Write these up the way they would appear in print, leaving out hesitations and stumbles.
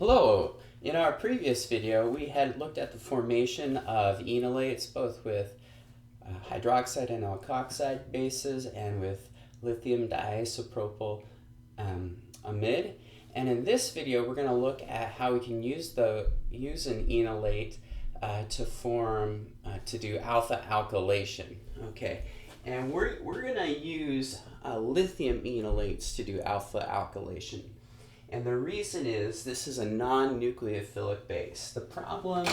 Hello! In our previous video, we had looked at the formation of enolates, both with hydroxide and alkoxide bases and with lithium diisopropyl amide. And in this video, we're going to look at how we can use an enolate to do alpha alkylation. Okay, and we're going to use lithium enolates to do alpha alkylation. And the reason is this is a non-nucleophilic base. The problem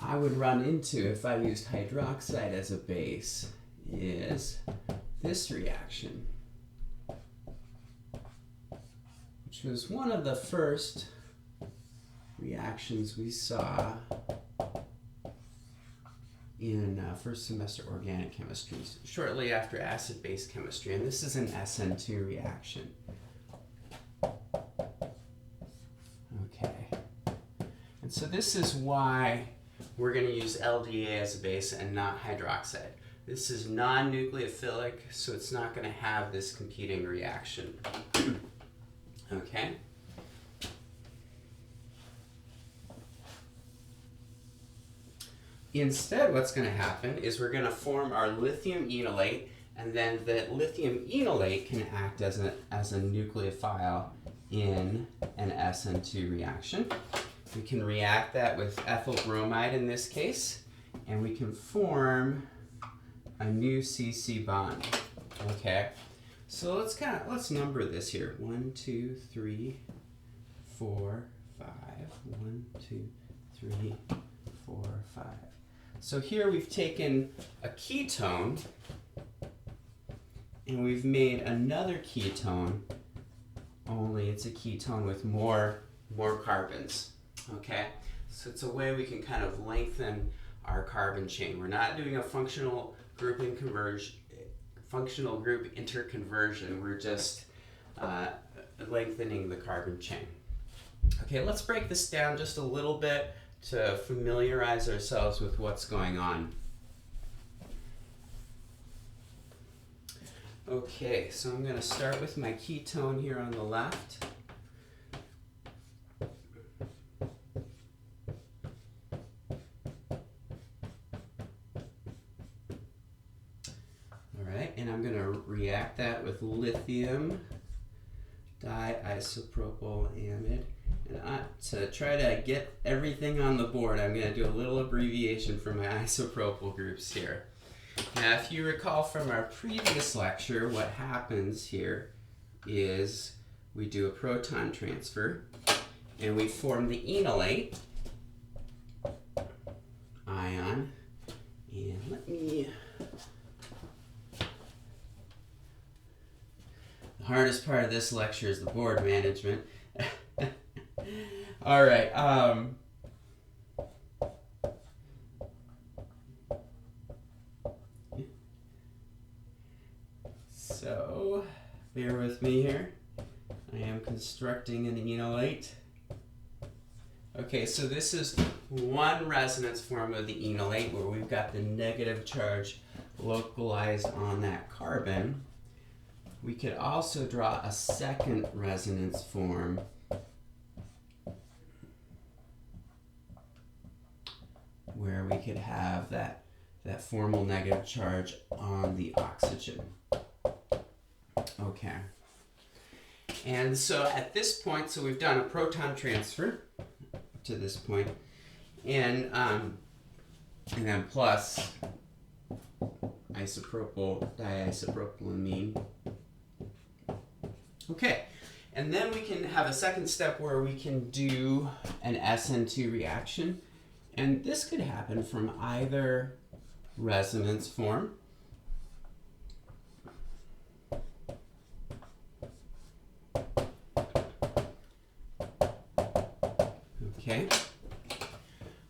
I would run into if I used hydroxide as a base is this reaction, which was one of the first reactions we saw in first semester organic chemistry, shortly after acid-base chemistry. And this is an SN2 reaction. And so this is why we're going to use LDA as a base and not hydroxide. This is non-nucleophilic, so it's not going to have this competing reaction. Okay? Instead, what's going to happen is we're going to form our lithium enolate, and then the lithium enolate can act as a nucleophile in an SN2 reaction. We can react that with ethyl bromide in this case, and we can form a new CC bond. Okay, so let's number this here. 1, 2, 3, 4, 5. 1, 2, 3, 4, 5. So here we've taken a ketone and we've made another ketone, only it's a ketone with more carbons. Okay, so it's a way we can kind of lengthen our carbon chain. We're not doing a functional group interconversion. We're just lengthening the carbon chain. Okay, let's break this down just a little bit to familiarize ourselves with what's going on. Okay, so I'm going to start with my ketone here on the left. And I'm going to react that with lithium diisopropyl amide. And to try to get everything on the board, I'm going to do a little abbreviation for my isopropyl groups here. Now, if you recall from our previous lecture, what happens here is we do a proton transfer and we form the enolate ion. And let me... The hardest part of this lecture is the board management. All right. So, bear with me here. I am constructing an enolate. Okay, so this is one resonance form of the enolate where we've got the negative charge localized on that carbon. We could also draw a second resonance form where we could have that formal negative charge on the oxygen. Okay. And so at this point, so we've done a proton transfer to this point, and then plus diisopropylamine. Okay, and then we can have a second step where we can do an SN2 reaction, and this could happen from either resonance form. Okay,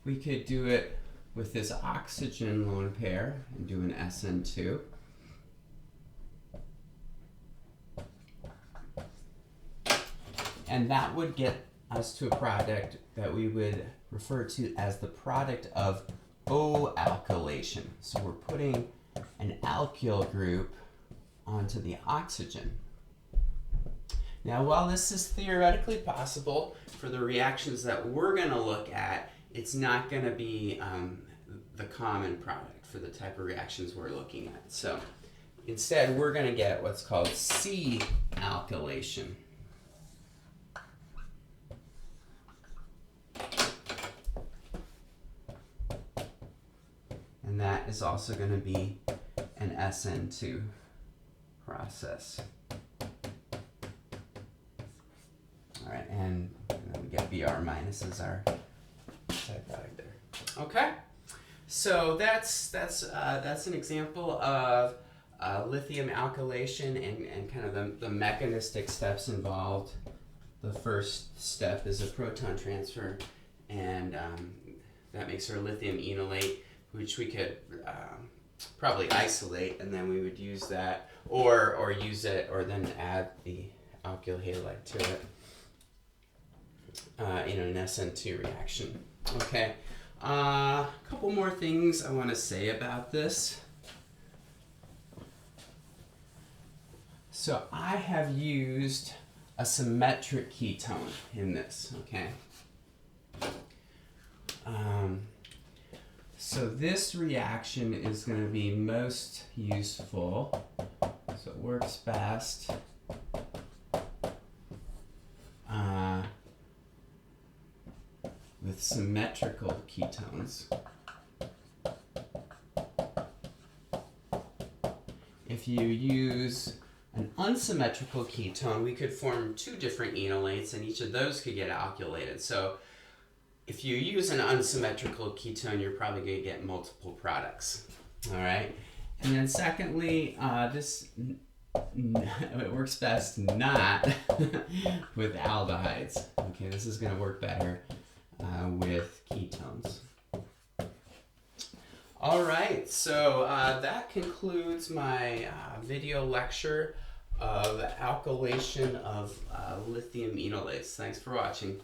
we could do it with this oxygen lone pair and do an SN2. And that would get us to a product that we would refer to as the product of O-alkylation. So we're putting an alkyl group onto the oxygen. Now, while this is theoretically possible for the reactions that we're going to look at, it's not going to be the common product for the type of reactions we're looking at. So instead, we're going to get what's called C alkylation. And that is also going to be an SN2 process. All right, and then we get Br minus as our side product there. Okay, so that's an example of lithium alkylation and kind of the mechanistic steps involved. The first step is a proton transfer, and that makes our lithium enolate, which we could probably isolate, and then we would use that, or use it, or then add the alkyl halide to it in an SN2 reaction. Okay, a couple more things I want to say about this. So I have used a symmetric ketone in this, okay? So this reaction is going to be most useful, so it works best with symmetrical ketones. If you use an unsymmetrical ketone, we could form two different enolates, and each of those could get alkylated. So if you use an unsymmetrical ketone, you're probably going to get multiple products. All right. And then secondly, it works best not with aldehydes. Okay, this is going to work better with ketones. All right, so that concludes my video lecture of alkylation of lithium enolates. Thanks for watching.